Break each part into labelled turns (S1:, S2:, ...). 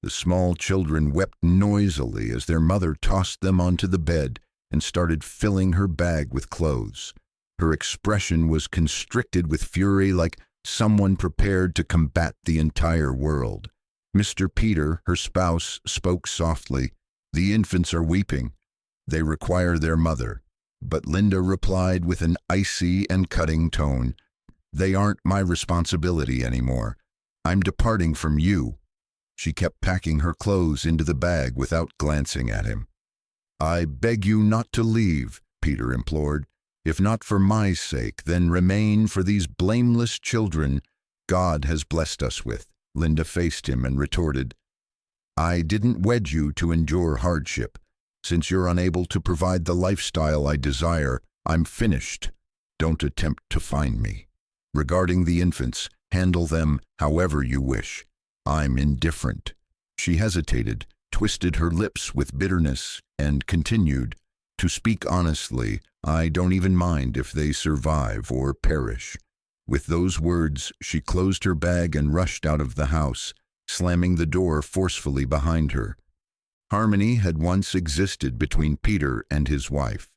S1: The small children wept noisily as their mother tossed them onto the bed and started filling her bag with clothes. Her expression was constricted with fury, like someone prepared to combat the entire world. Mr. Peter, her spouse, spoke softly. "The infants are weeping. They require their mother." But Linda replied with an icy and cutting tone, "They aren't my responsibility anymore. I'm departing from you." She kept packing her clothes into the bag without glancing at him. "I beg you not to leave," Peter implored. "If not for my sake, then remain for these blameless children God has blessed us with." Linda faced him and retorted, "I didn't wed you to endure hardship. Since you're unable to provide the lifestyle I desire, I'm finished. Don't attempt to find me. Regarding the infants, handle them however you wish. I'm indifferent." She hesitated, twisted her lips with bitterness, and continued, "To speak honestly, I don't even mind if they survive or perish." With those words, she closed her bag and rushed out of the house, slamming the door forcefully behind her. Harmony had once existed between Peter and his wife.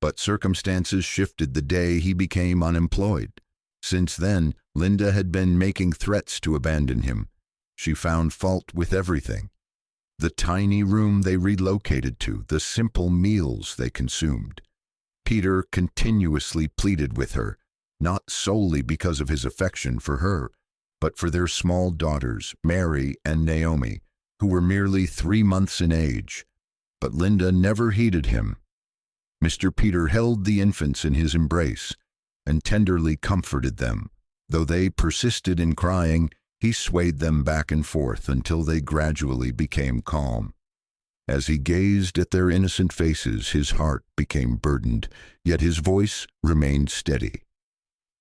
S1: But circumstances shifted the day he became unemployed. Since then, Linda had been making threats to abandon him. She found fault with everything. The tiny room they relocated to, the simple meals they consumed. Peter continuously pleaded with her, not solely because of his affection for her, but for their small daughters, Mary and Naomi, who were merely 3 months in age. But Linda never heeded him. Mr. Peter held the infants in his embrace and tenderly comforted them. Though they persisted in crying, he swayed them back and forth until they gradually became calm. As he gazed at their innocent faces, his heart became burdened, yet his voice remained steady.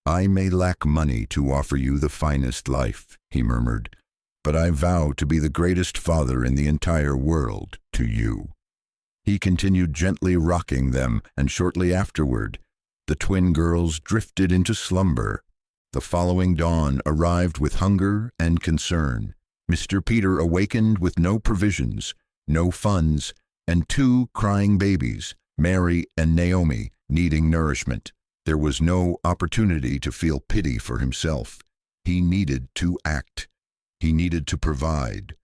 S1: "I may lack money to offer you the finest life," he murmured, "but I vow to be the greatest father in the entire world to you." He continued gently rocking them, and shortly afterward, the twin girls drifted into slumber. The following dawn arrived with hunger and concern. Mr. Peter awakened with no provisions, no funds, and 2 crying babies, Mary and Naomi, needing nourishment. There was no opportunity to feel pity for himself. He needed to act. He needed to provide.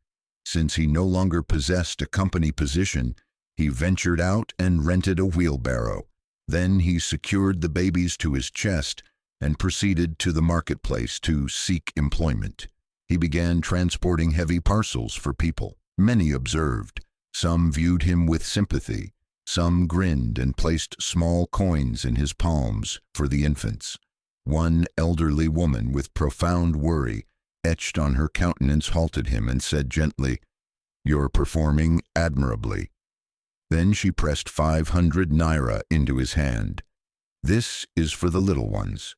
S1: Since he no longer possessed a company position, he ventured out and rented a wheelbarrow. Then he secured the babies to his chest and proceeded to the marketplace to seek employment. He began transporting heavy parcels for people. Many observed. Some viewed him with sympathy. Some grinned and placed small coins in his palms for the infants. One elderly woman with profound worry etched on her countenance halted him and said gently, "You're performing admirably." Then she pressed 500 naira into his hand. "This is for the little ones."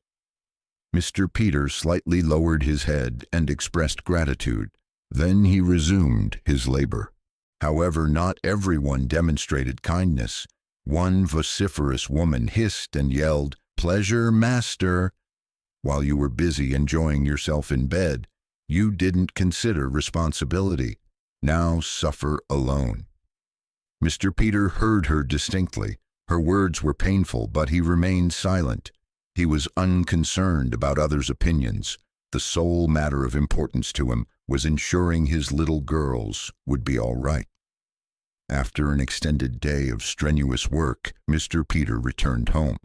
S1: Mr. Peter slightly lowered his head and expressed gratitude. Then he resumed his labor. However, not everyone demonstrated kindness. One vociferous woman hissed and yelled, "Pleasure, master!" While you were busy enjoying yourself in bed, you didn't consider responsibility. Now suffer alone. Mr. Peter heard her distinctly. Her words were painful, but he remained silent. He was unconcerned about others' opinions. The sole matter of importance to him was ensuring his little girls would be all right. After an extended day of strenuous work, Mr. Peter returned home.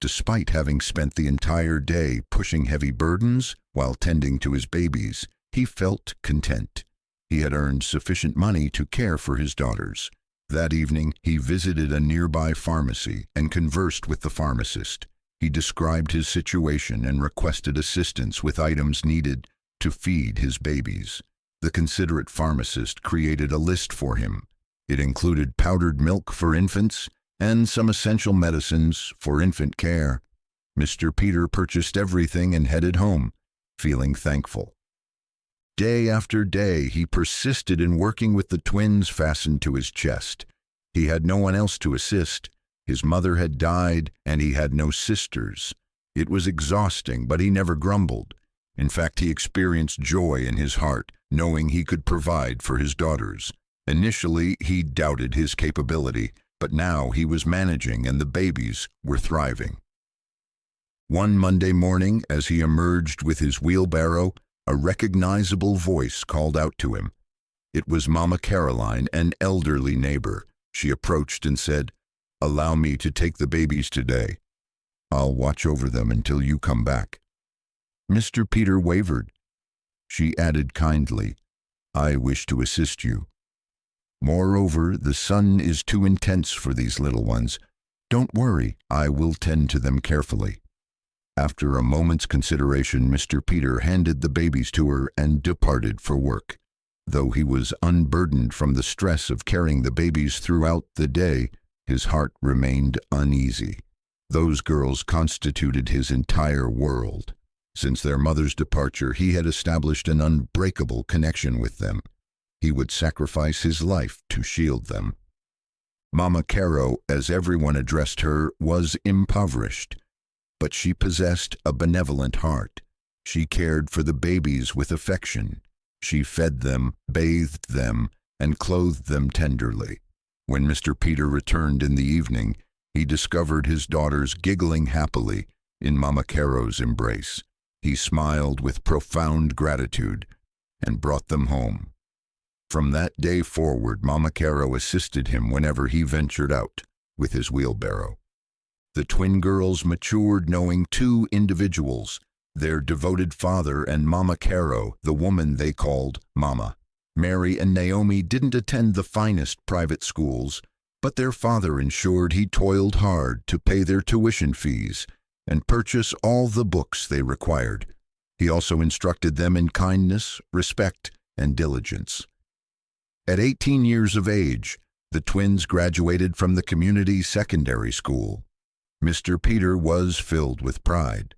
S1: Despite having spent the entire day pushing heavy burdens while tending to his babies, he felt content. He had earned sufficient money to care for his daughters. That evening, he visited a nearby pharmacy and conversed with the pharmacist. He described his situation and requested assistance with items needed to feed his babies. The considerate pharmacist created a list for him. It included powdered milk for infants and some essential medicines for infant care. Mr. Peter purchased everything and headed home, feeling thankful. Day after day, he persisted in working with the twins fastened to his chest. He had no one else to assist. His mother had died, and he had no sisters. It was exhausting, but he never grumbled. In fact, he experienced joy in his heart, knowing he could provide for his daughters. Initially, he doubted his capability, but now he was managing and the babies were thriving. One Monday morning, as he emerged with his wheelbarrow, a recognizable voice called out to him. It was Mama Caroline, an elderly neighbor. She approached and said, "Allow me to take the babies today. I'll watch over them until you come back." Mr. Peter wavered. She added kindly, "I wish to assist you. Moreover, the sun is too intense for these little ones. Don't worry, I will tend to them carefully." After a moment's consideration, Mr. Peter handed the babies to her and departed for work. Though he was unburdened from the stress of carrying the babies throughout the day, his heart remained uneasy. Those girls constituted his entire world. Since their mother's departure, he had established an unbreakable connection with them. He would sacrifice his life to shield them. Mama Caro, as everyone addressed her, was impoverished, but she possessed a benevolent heart. She cared for the babies with affection. She fed them, bathed them, and clothed them tenderly. When Mr. Peter returned in the evening, he discovered his daughters giggling happily in Mama Caro's embrace. He smiled with profound gratitude and brought them home. From that day forward, Mama Caro assisted him whenever he ventured out with his wheelbarrow. The twin girls matured knowing two individuals, their devoted father and Mama Caro, the woman they called Mama. Mary and Naomi didn't attend the finest private schools, but their father ensured he toiled hard to pay their tuition fees and purchase all the books they required. He also instructed them in kindness, respect, and diligence. At 18 years of age, the twins graduated from the community secondary school. Mr. Peter was filled with pride.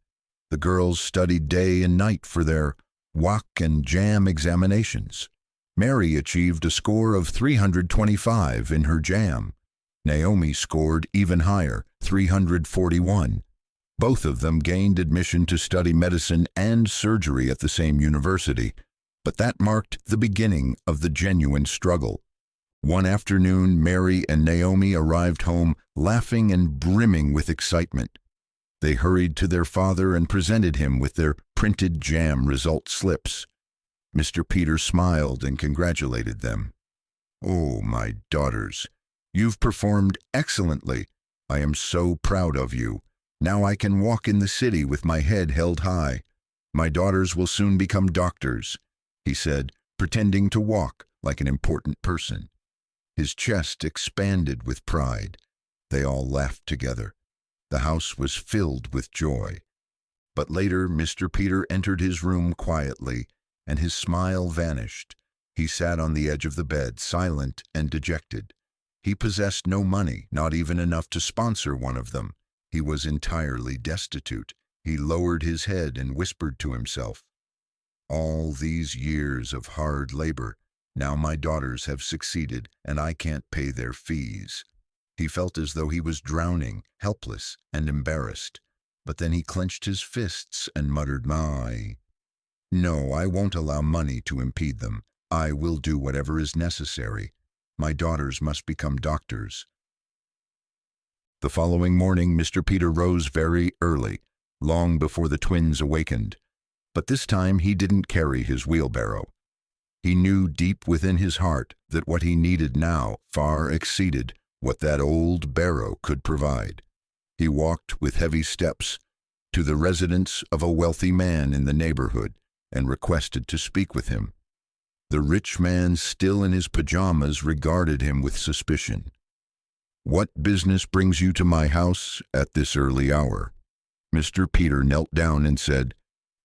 S1: The girls studied day and night for their WAC and JAM examinations. Mary achieved a score of 325 in her JAM. Naomi scored even higher, 341. Both of them gained admission to study medicine and surgery at the same university, but that marked the beginning of the genuine struggle. One afternoon, Mary and Naomi arrived home laughing and brimming with excitement. They hurried to their father and presented him with their printed JAM result slips. Mr. Peter smiled and congratulated them. "Oh, my daughters, you've performed excellently. I am so proud of you. Now I can walk in the city with my head held high. My daughters will soon become doctors," he said, pretending to walk like an important person. His chest expanded with pride. They all laughed together. The house was filled with joy. But later, Mr. Peter entered his room quietly, and his smile vanished. He sat on the edge of the bed, silent and dejected. He possessed no money, not even enough to sponsor one of them. He was entirely destitute. He lowered his head and whispered to himself, "All these years of hard labor, now my daughters have succeeded, and I can't pay their fees." He felt as though he was drowning, helpless and embarrassed. But then he clenched his fists and muttered, "No, I won't allow money to impede them. I will do whatever is necessary. My daughters must become doctors." The following morning, Mr. Peter rose very early, long before the twins awakened. But this time he didn't carry his wheelbarrow. He knew deep within his heart that what he needed now far exceeded what that old barrow could provide. He walked with heavy steps to the residence of a wealthy man in the neighborhood and requested to speak with him. The rich man, still in his pajamas, regarded him with suspicion. "What business brings you to my house at this early hour?" Mr. Peter knelt down and said,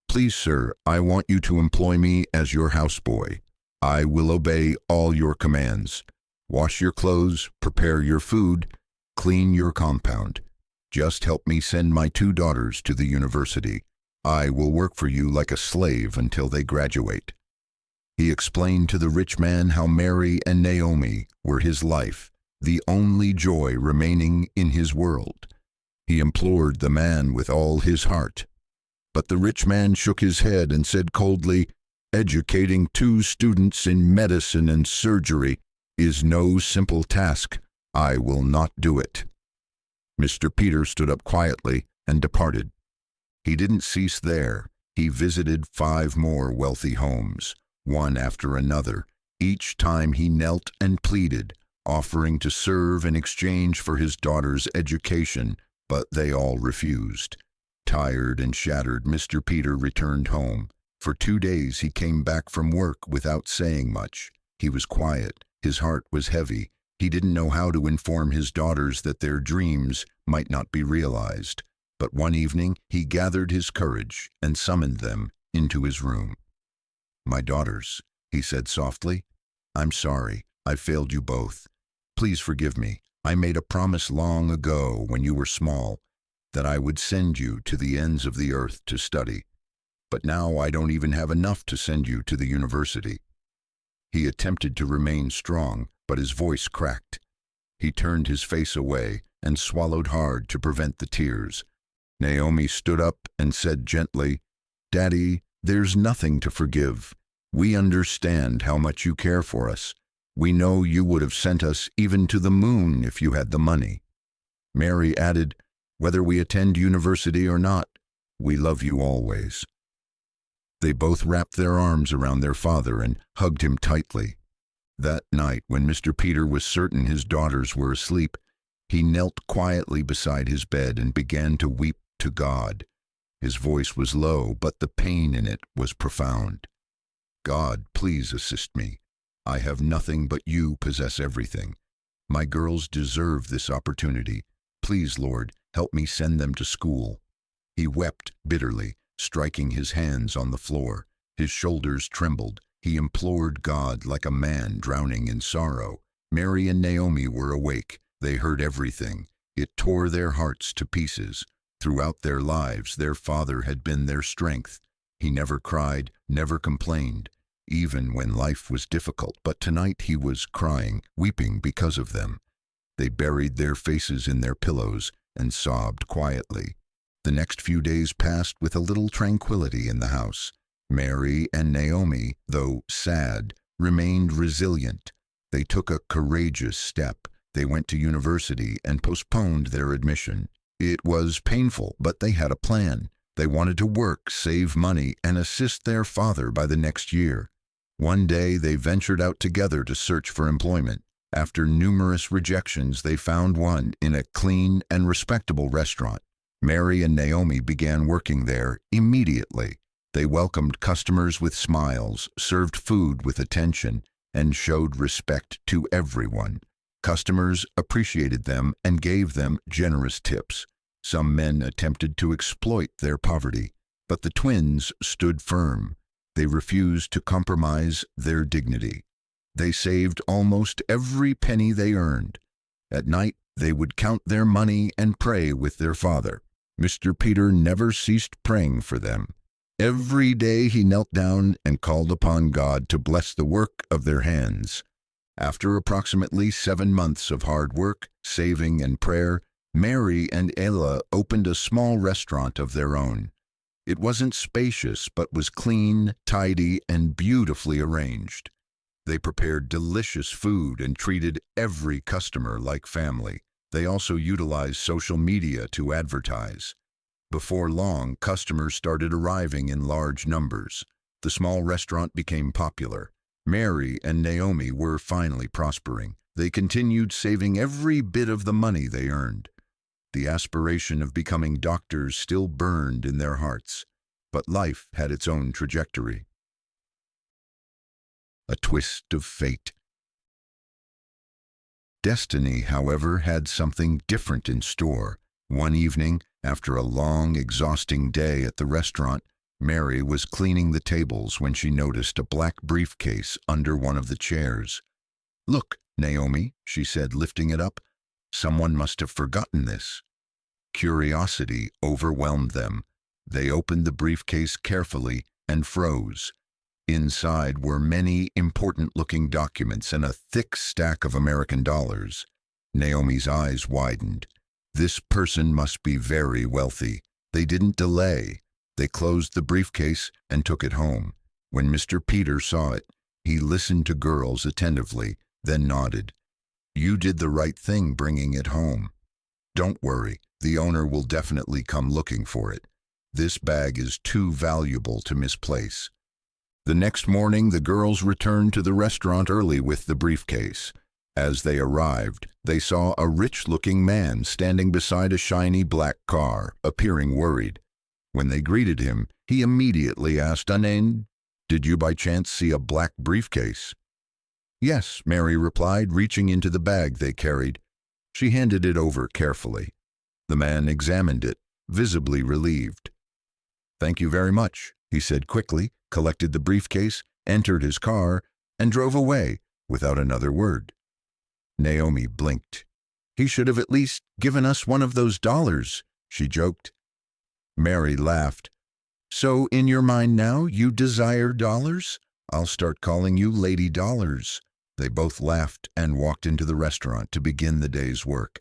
S1: "Please, sir, I want you to employ me as your houseboy. I will obey all your commands. Wash your clothes, prepare your food, clean your compound. Just help me send my two daughters to the university. I will work for you like a slave until they graduate." He explained to the rich man how Mary and Naomi were his life, the only joy remaining in his world. He implored the man with all his heart. But the rich man shook his head and said coldly, Educating 2 students in medicine and surgery is no simple task. I will not do it." Mr. Peter stood up quietly and departed. He didn't cease there. He visited 5 more wealthy homes, one after another. Each time he knelt and pleaded, offering to serve in exchange for his daughter's education, but they all refused. Tired and shattered, Mr. Peter returned home. For 2 days he came back from work without saying much. He was quiet. His heart was heavy. He didn't know how to inform his daughters that their dreams might not be realized. But one evening he gathered his courage and summoned them into his room. "My daughters," he said softly, "I'm sorry. I failed you both. Please forgive me. I made a promise long ago when you were small that I would send you to the ends of the earth to study. But now I don't even have enough to send you to the university." He attempted to remain strong, but his voice cracked. He turned his face away and swallowed hard to prevent the tears. Naomi stood up and said gently, "Daddy, there's nothing to forgive. We understand how much you care for us. We know you would have sent us even to the moon if you had the money." Mary added, "Whether we attend university or not, we love you always." They both wrapped their arms around their father and hugged him tightly. That night, when Mr. Peter was certain his daughters were asleep, he knelt quietly beside his bed and began to weep to God. His voice was low, but the pain in it was profound. "God, please assist me. I have nothing, but you possess everything. My girls deserve this opportunity. Please, Lord, help me send them to school." He wept bitterly, striking his hands on the floor. His shoulders trembled. He implored God like a man drowning in sorrow. Mary and Naomi were awake. They heard everything. It tore their hearts to pieces. Throughout their lives, their father had been their strength. He never cried, never complained, even when life was difficult. But tonight he was crying, weeping because of them. They buried their faces in their pillows and sobbed quietly. The next few days passed with a little tranquility in the house. Mary and Naomi, though sad, remained resilient. They took a courageous step. They went to university and postponed their admission. It was painful, but they had a plan. They wanted to work, save money, and assist their father by the next year. One day they ventured out together to search for employment. After numerous rejections, they found one in a clean and respectable restaurant. Mary and Naomi began working there immediately. They welcomed customers with smiles, served food with attention, and showed respect to everyone. Customers appreciated them and gave them generous tips. Some men attempted to exploit their poverty, but the twins stood firm. They refused to compromise their dignity. They saved almost every penny they earned. At night, they would count their money and pray with their father. Mr. Peter never ceased praying for them. Every day he knelt down and called upon God to bless the work of their hands. After approximately 7 months of hard work, saving, and prayer, Mary and Ella opened a small restaurant of their own. It wasn't spacious, but was clean, tidy, and beautifully arranged. They prepared delicious food and treated every customer like family. They also utilized social media to advertise. Before long, customers started arriving in large numbers. The small restaurant became popular. Mary and Naomi were finally prospering. They continued saving every bit of the money they earned. The aspiration of becoming doctors still burned in their hearts, but life had its own trajectory. A twist of fate. Destiny, however, had something different in store. One evening, after a long, exhausting day at the restaurant, Mary was cleaning the tables when she noticed a black briefcase under one of the chairs. "Look, Naomi," she said, lifting it up. "Someone must have forgotten this." Curiosity overwhelmed them. They opened the briefcase carefully and froze. Inside were many important-looking documents and a thick stack of American dollars. Naomi's eyes widened. This person must be very wealthy. They didn't delay. They closed the briefcase and took it home. When Mr. Peter saw it, he listened to girls attentively, then nodded. You did the right thing bringing it home. Don't worry, the owner will definitely come looking for it. This bag is too valuable to misplace. The next morning, the girls returned to the restaurant early with the briefcase. As they arrived, they saw a rich-looking man standing beside a shiny black car, appearing worried. When they greeted him, he immediately asked unnamed, "Did you by chance see a black briefcase?" "Yes," Mary replied, reaching into the bag they carried. She handed it over carefully. The man examined it, visibly relieved. "Thank you very much," he said quickly, collected the briefcase, entered his car, and drove away without another word. Naomi blinked. "He should have at least given us one of those dollars," she joked. Mary laughed. "So in your mind now you desire dollars? I'll start calling you Lady Dollars." They both laughed and walked into the restaurant to begin the day's work.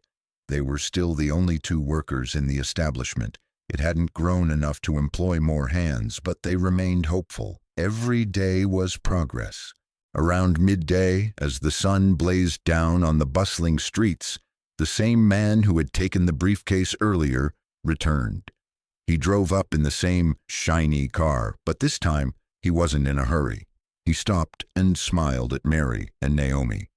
S1: They were still the only two workers in the establishment. It hadn't grown enough to employ more hands, but they remained hopeful. Every day was progress. Around midday, as the sun blazed down on the bustling streets, the same man who had taken the briefcase earlier returned. He drove up in the same shiny car, but this time he wasn't in a hurry. He stopped and smiled at Mary and Naomi.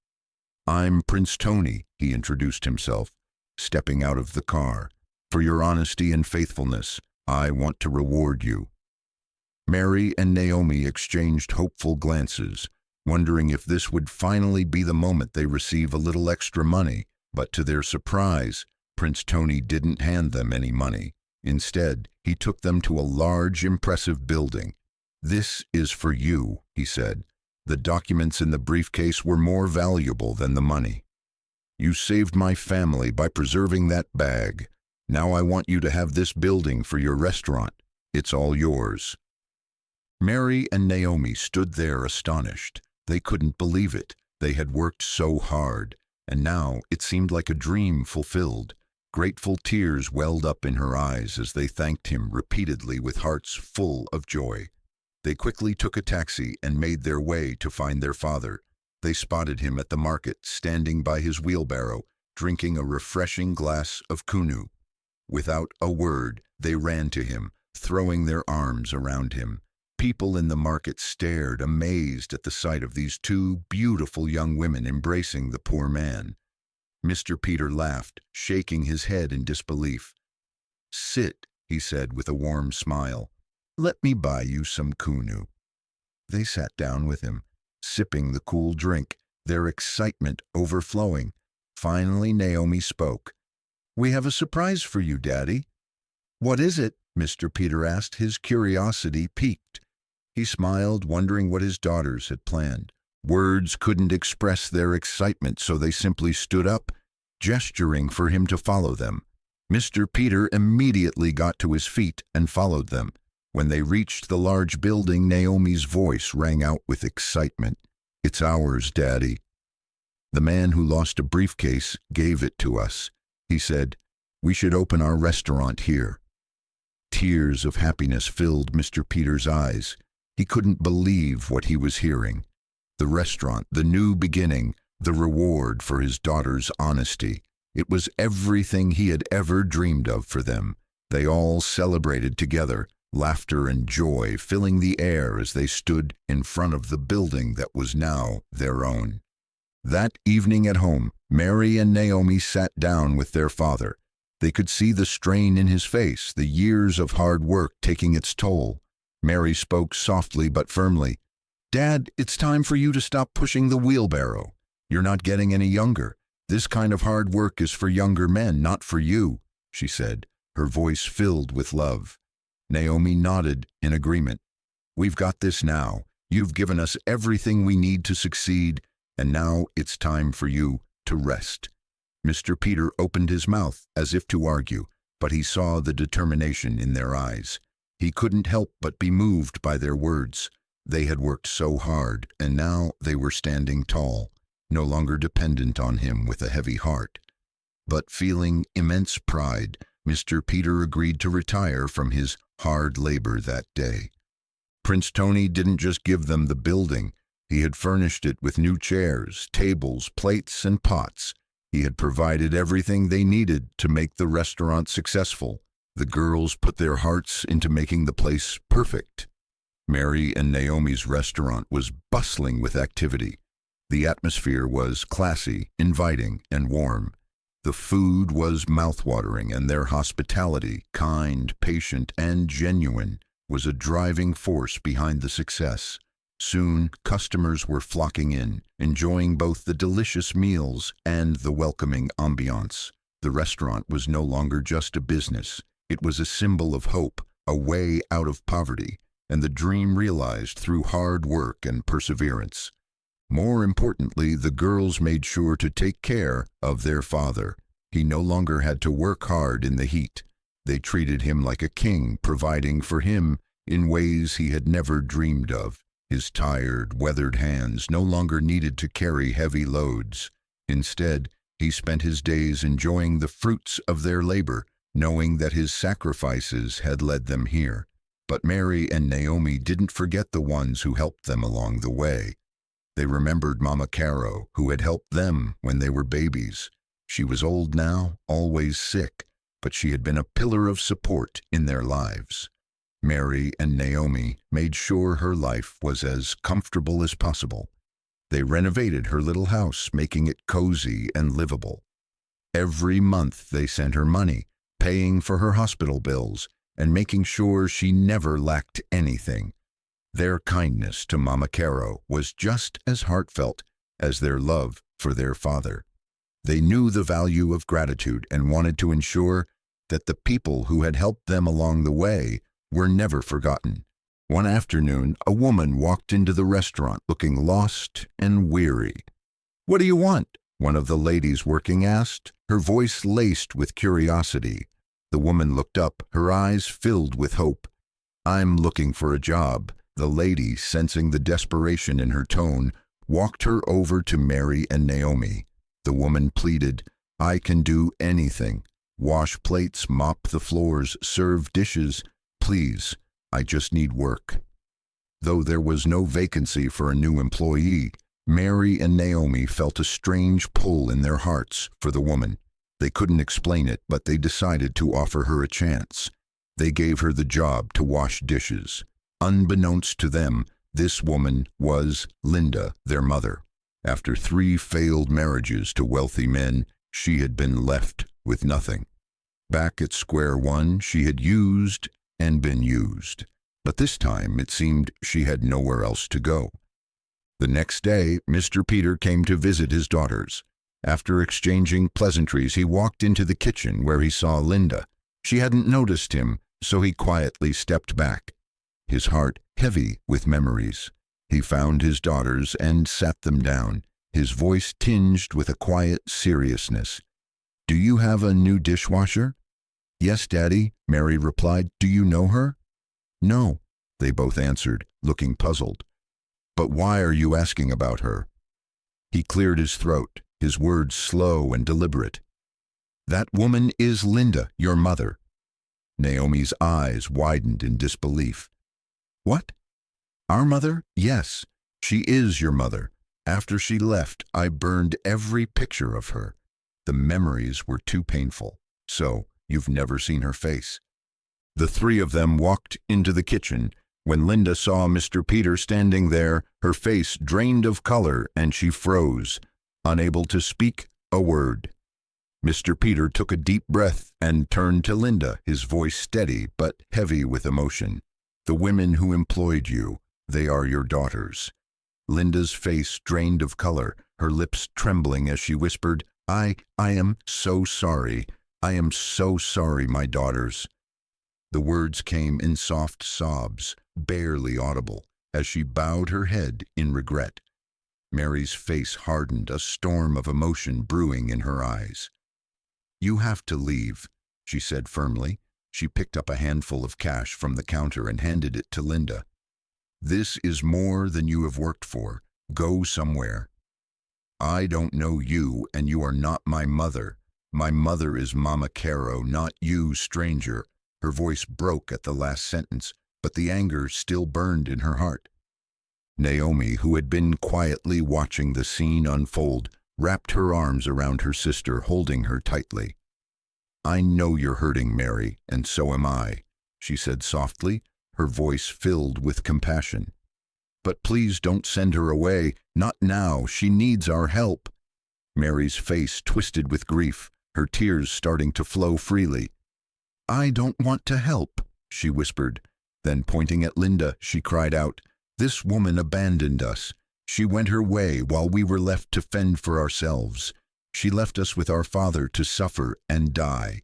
S1: "I'm Prince Tony," he introduced himself, stepping out of the car. "For your honesty and faithfulness, I want to reward you." Mary and Naomi exchanged hopeful glances, wondering if this would finally be the moment they receive a little extra money, but to their surprise, Prince Tony didn't hand them any money. Instead, he took them to a large, impressive building. "This is for you," he said. "The documents in the briefcase were more valuable than the money. You saved my family by preserving that bag. Now I want you to have this building for your restaurant. It's all yours." Mary and Naomi stood there astonished. They couldn't believe it. They had worked so hard, and now it seemed like a dream fulfilled. Grateful tears welled up in her eyes as they thanked him repeatedly with hearts full of joy. They quickly took a taxi and made their way to find their father. They spotted him at the market, standing by his wheelbarrow, drinking a refreshing glass of kunu. Without a word, they ran to him, throwing their arms around him. People in the market stared, amazed at the sight of these two beautiful young women embracing the poor man. Mr. Peter laughed, shaking his head in disbelief. "Sit," he said with a warm smile. "Let me buy you some kunu." They sat down with him, sipping the cool drink, their excitement overflowing. Finally, Naomi spoke. "We have a surprise for you, Daddy." "What is it?" Mr. Peter asked, his curiosity piqued. He smiled, wondering what his daughters had planned. Words couldn't express their excitement, so they simply stood up, gesturing for him to follow them. Mr. Peter immediately got to his feet and followed them. When they reached the large building, Naomi's voice rang out with excitement. "It's ours, Daddy. The man who lost a briefcase gave it to us. He said, we should open our restaurant here." Tears of happiness filled Mr. Peter's eyes. He couldn't believe what he was hearing. The restaurant, the new beginning, the reward for his daughter's honesty. It was everything he had ever dreamed of for them. They all celebrated together, laughter and joy filling the air as they stood in front of the building that was now their own. That evening at home, Mary and Naomi sat down with their father. They could see the strain in his face, the years of hard work taking its toll. Mary spoke softly but firmly. "Dad, it's time for you to stop pushing the wheelbarrow. You're not getting any younger. This kind of hard work is for younger men, not for you," she said, her voice filled with love. Naomi nodded in agreement. "We've got this now. You've given us everything we need to succeed, and now it's time for you to rest." Mr. Peter opened his mouth as if to argue, but he saw the determination in their eyes. He couldn't help but be moved by their words. They had worked so hard, and now they were standing tall, no longer dependent on him with a heavy heart. But feeling immense pride, Mr. Peter agreed to retire from his hard labor that day. Prince Tony didn't just give them the building. He had furnished it with new chairs, tables, plates, and pots. He had provided everything they needed to make the restaurant successful. The girls put their hearts into making the place perfect. Mary and Naomi's restaurant was bustling with activity. The atmosphere was classy, inviting, and warm. The food was mouth-watering, and their hospitality, kind, patient, and genuine, was a driving force behind the success. Soon, customers were flocking in, enjoying both the delicious meals and the welcoming ambiance. The restaurant was no longer just a business. It was a symbol of hope, a way out of poverty, and the dream realized through hard work and perseverance. More importantly, the girls made sure to take care of their father. He no longer had to work hard in the heat. They treated him like a king, providing for him in ways he had never dreamed of. His tired, weathered hands no longer needed to carry heavy loads. Instead, he spent his days enjoying the fruits of their labor, knowing that his sacrifices had led them here. But Mary and Naomi didn't forget the ones who helped them along the way. They remembered Mama Caro, who had helped them when they were babies. She was old now, always sick, but she had been a pillar of support in their lives. Mary and Naomi made sure her life was as comfortable as possible. They renovated her little house, making it cozy and livable. Every month they sent her money, paying for her hospital bills and making sure she never lacked anything. Their kindness to Mama Caro was just as heartfelt as their love for their father. They knew the value of gratitude and wanted to ensure that the people who had helped them along the way were never forgotten. One afternoon, a woman walked into the restaurant looking lost and weary. "What do you want?" one of the ladies working asked, her voice laced with curiosity. The woman looked up, her eyes filled with hope. "I'm looking for a job." The lady, sensing the desperation in her tone, walked her over to Mary and Naomi. The woman pleaded, "I can do anything. Wash plates, mop the floors, serve dishes. Please, I just need work." Though there was no vacancy for a new employee, Mary and Naomi felt a strange pull in their hearts for the woman. They couldn't explain it, but they decided to offer her a chance. They gave her the job to wash dishes. Unbeknownst to them, this woman was Linda, their mother. After 3 failed marriages to wealthy men, she had been left with nothing. Back at square one, she had used and been used. But this time, it seemed she had nowhere else to go. The next day, Mr. Peter came to visit his daughters. After exchanging pleasantries, he walked into the kitchen where he saw Linda. She hadn't noticed him, so he quietly stepped back, his heart heavy with memories. He found his daughters and sat them down, his voice tinged with a quiet seriousness. "Do you have a new dishwasher?" "Yes, Daddy," Mary replied. "Do you know her?" "No," they both answered, looking puzzled. "But why are you asking about her?" He cleared his throat, his words slow and deliberate. "That woman is Linda, your mother." Naomi's eyes widened in disbelief. "What? Our mother?" "Yes, she is your mother. After she left, I burned every picture of her. The memories were too painful. So, you've never seen her face." The 3 of them walked into the kitchen. When Linda saw Mr. Peter standing there, her face drained of color and she froze, unable to speak a word. Mr. Peter took a deep breath and turned to Linda, his voice steady but heavy with emotion. "The women who employed you, they are your daughters." Linda's face drained of color, her lips trembling as she whispered, I am so sorry. I am so sorry, my daughters." The words came in soft sobs, barely audible, as she bowed her head in regret. Mary's face hardened, a storm of emotion brewing in her eyes. "You have to leave," she said firmly. She picked up a handful of cash from the counter and handed it to Linda. "This is more than you have worked for. Go somewhere." "I don't know you, and you are not my mother. My mother is Mama Caro, not you, stranger." Her voice broke at the last sentence. but the anger still burned in her heart. Naomi, who had been quietly watching the scene unfold, wrapped her arms around her sister, holding her tightly. "I know you're hurting, Mary, and so am I," she said softly, her voice filled with compassion. "But please don't send her away. Not now. She needs our help." Mary's face twisted with grief, her tears starting to flow freely. "I don't want to help," she whispered. Then, pointing at Linda, she cried out, "This woman abandoned us. She went her way while we were left to fend for ourselves. She left us with our father to suffer and die."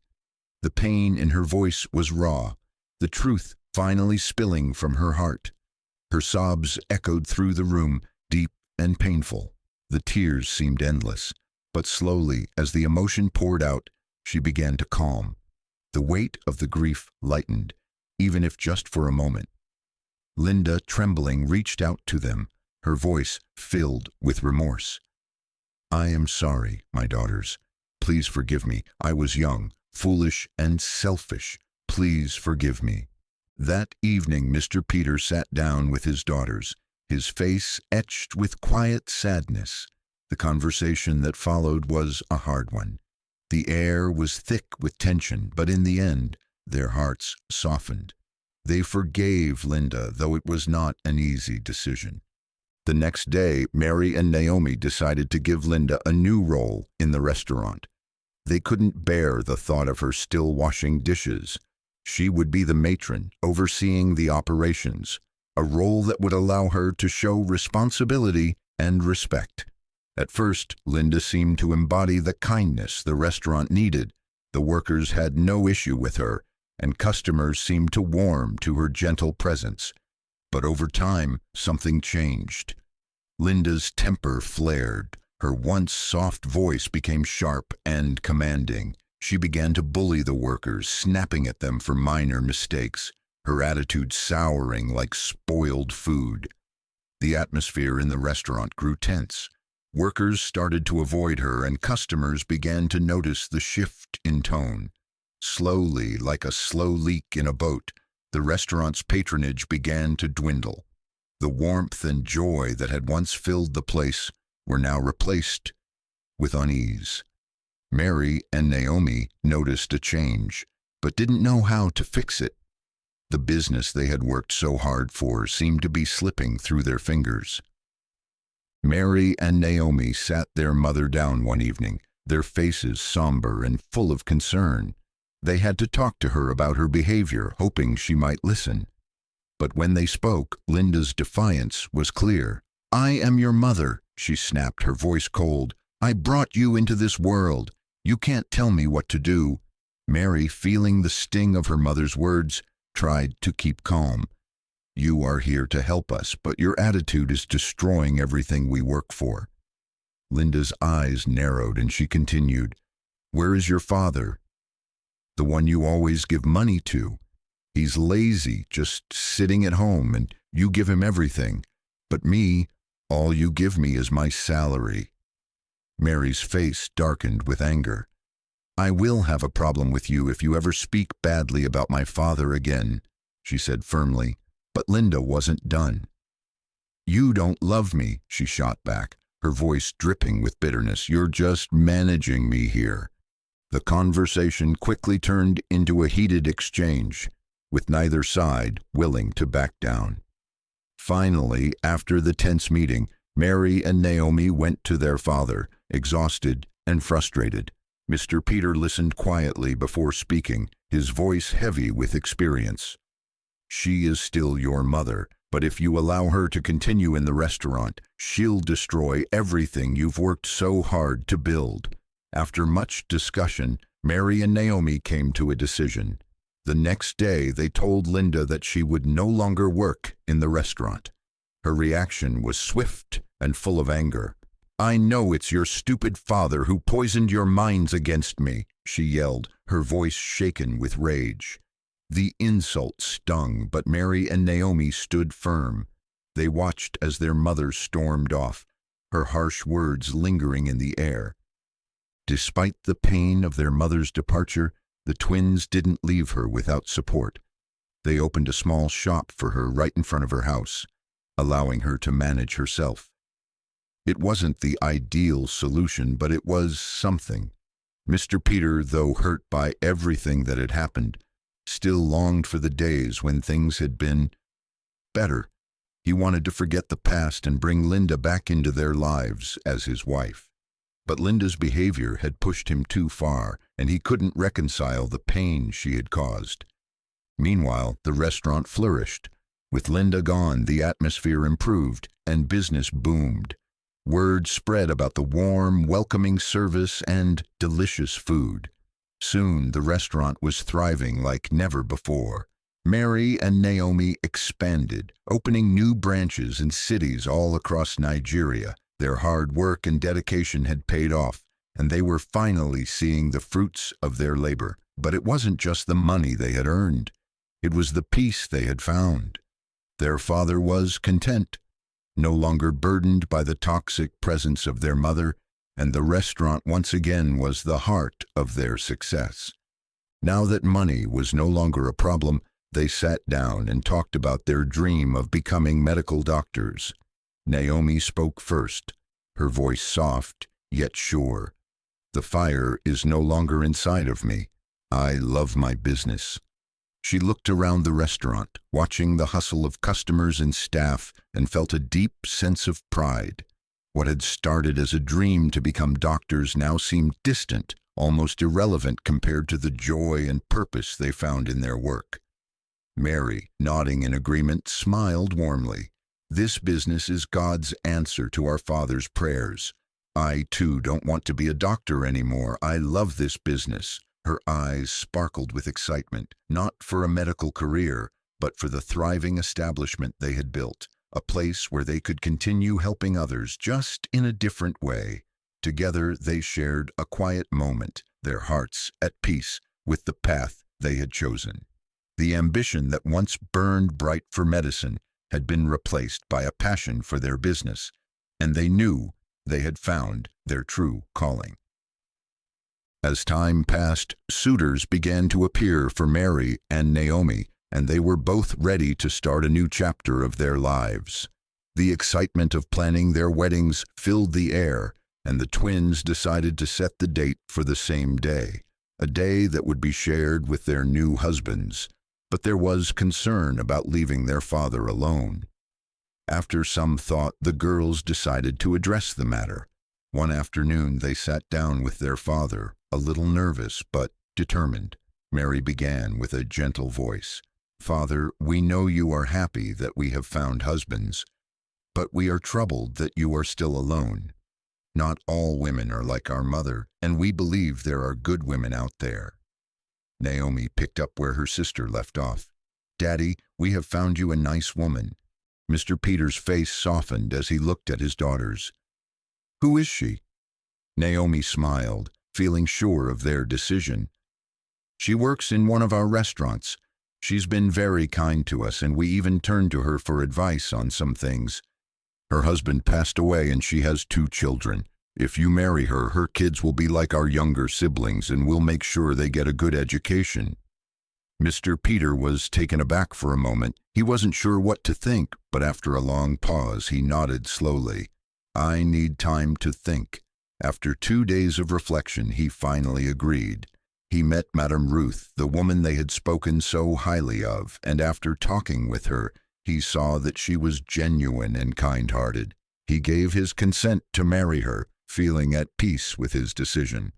S1: The pain in her voice was raw, the truth finally spilling from her heart. Her sobs echoed through the room, deep and painful. The tears seemed endless, but slowly, as the emotion poured out, she began to calm. The weight of the grief lightened, even if just for a moment. Linda, trembling, reached out to them, her voice filled with remorse. "I am sorry, my daughters. Please forgive me. I was young, foolish, and selfish. Please forgive me." That evening, Mr. Peter sat down with his daughters, his face etched with quiet sadness. The conversation that followed was a hard one. The air was thick with tension, but in the end, their hearts softened. They forgave Linda, though it was not an easy decision. The next day, Mary and Naomi decided to give Linda a new role in the restaurant. They couldn't bear the thought of her still washing dishes. She would be the matron, overseeing the operations, a role that would allow her to show responsibility and respect. At first, Linda seemed to embody the kindness the restaurant needed. The workers had no issue with her, and customers seemed to warm to her gentle presence. But over time, something changed. Linda's temper flared. Her once soft voice became sharp and commanding. She began to bully the workers, snapping at them for minor mistakes, her attitude souring like spoiled food. The atmosphere in the restaurant grew tense. Workers started to avoid her, and customers began to notice the shift in tone. Slowly, like a slow leak in a boat, the restaurant's patronage began to dwindle. The warmth and joy that had once filled the place were now replaced with unease. Mary and Naomi noticed a change, but didn't know how to fix it. The business they had worked so hard for seemed to be slipping through their fingers. Mary and Naomi sat their mother down one evening, their faces somber and full of concern. They had to talk to her about her behavior, hoping she might listen. But when they spoke, Linda's defiance was clear. "I am your mother," she snapped, her voice cold. "I brought you into this world. You can't tell me what to do." Mary, feeling the sting of her mother's words, tried to keep calm. "You are here to help us, but your attitude is destroying everything we work for." Linda's eyes narrowed and she continued, "Where is your father? The one you always give money to. He's lazy, just sitting at home, and you give him everything. But me, all you give me is my salary." Mary's face darkened with anger. "I will have a problem with you if you ever speak badly about my father again," she said firmly. But Linda wasn't done. "You don't love me," she shot back, her voice dripping with bitterness. "You're just managing me here." The conversation quickly turned into a heated exchange, with neither side willing to back down. Finally, after the tense meeting, Mary and Naomi went to their father, exhausted and frustrated. Mr. Peter listened quietly before speaking, his voice heavy with experience. "She is still your mother, but if you allow her to continue in the restaurant, she'll destroy everything you've worked so hard to build." After much discussion, Mary and Naomi came to a decision. The next day, they told Linda that she would no longer work in the restaurant. Her reaction was swift and full of anger. "I know it's your stupid father who poisoned your minds against me," she yelled, her voice shaken with rage. The insult stung, but Mary and Naomi stood firm. They watched as their mother stormed off, her harsh words lingering in the air. Despite the pain of their mother's departure, the twins didn't leave her without support. They opened a small shop for her right in front of her house, allowing her to manage herself. It wasn't the ideal solution, but it was something. Mr. Peter, though hurt by everything that had happened, still longed for the days when things had been better. He wanted to forget the past and bring Linda back into their lives as his wife. But Linda's behavior had pushed him too far, and he couldn't reconcile the pain she had caused. Meanwhile, the restaurant flourished. With Linda gone, the atmosphere improved and business boomed. Word spread about the warm, welcoming service and delicious food. Soon, the restaurant was thriving like never before. Mary and Naomi expanded, opening new branches in cities all across Nigeria. Their hard work and dedication had paid off, and they were finally seeing the fruits of their labor. But it wasn't just the money they had earned. It was the peace they had found. Their father was content, no longer burdened by the toxic presence of their mother, and the restaurant once again was the heart of their success. Now that money was no longer a problem, they sat down and talked about their dream of becoming medical doctors. Naomi spoke first, her voice soft yet sure. "The fire is no longer inside of me. I love my business." She looked around the restaurant, watching the hustle of customers and staff, and felt a deep sense of pride. What had started as a dream to become doctors now seemed distant, almost irrelevant compared to the joy and purpose they found in their work. Mary, nodding in agreement, smiled warmly. "This business is God's answer to our Father's prayers. I, too, don't want to be a doctor anymore. I love this business." Her eyes sparkled with excitement, not for a medical career, but for the thriving establishment they had built, a place where they could continue helping others just in a different way. Together they shared a quiet moment, their hearts at peace with the path they had chosen. The ambition that once burned bright for medicine had been replaced by a passion for their business, and they knew they had found their true calling. As time passed, suitors began to appear for Mary and Naomi, and they were both ready to start a new chapter of their lives. The excitement of planning their weddings filled the air, and the twins decided to set the date for the same day, a day that would be shared with their new husbands. But there was concern about leaving their father alone. After some thought, the girls decided to address the matter. One afternoon, they sat down with their father, a little nervous but determined. Mary began with a gentle voice. "Father, we know you are happy that we have found husbands, but we are troubled that you are still alone. Not all women are like our mother, and we believe there are good women out there." Naomi picked up where her sister left off. "Daddy, we have found you a nice woman." Mr. Peter's face softened as he looked at his daughters. "Who is she?" Naomi smiled, feeling sure of their decision. "She works in one of our restaurants. She's been very kind to us, and we even turned to her for advice on some things. Her husband passed away and she has 2 children. If you marry her, her kids will be like our younger siblings, and we'll make sure they get a good education." Mr. Peter was taken aback for a moment. He wasn't sure what to think, but after a long pause, he nodded slowly. "I need time to think." After 2 days of reflection, he finally agreed. He met Madame Ruth, the woman they had spoken so highly of, and after talking with her, he saw that she was genuine and kind-hearted. He gave his consent to marry her, feeling at peace with his decision.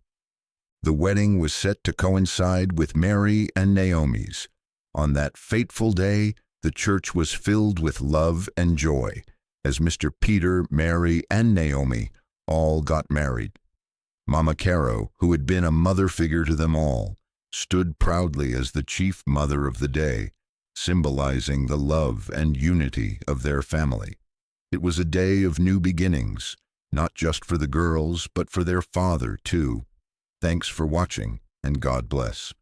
S1: The wedding was set to coincide with Mary and Naomi's. On that fateful day, the church was filled with love and joy, as Mr. Peter, Mary, and Naomi all got married. Mama Caro, who had been a mother figure to them all, stood proudly as the chief mother of the day, symbolizing the love and unity of their family. It was a day of new beginnings, not just for the girls, but for their father, too. Thanks for watching, and God bless.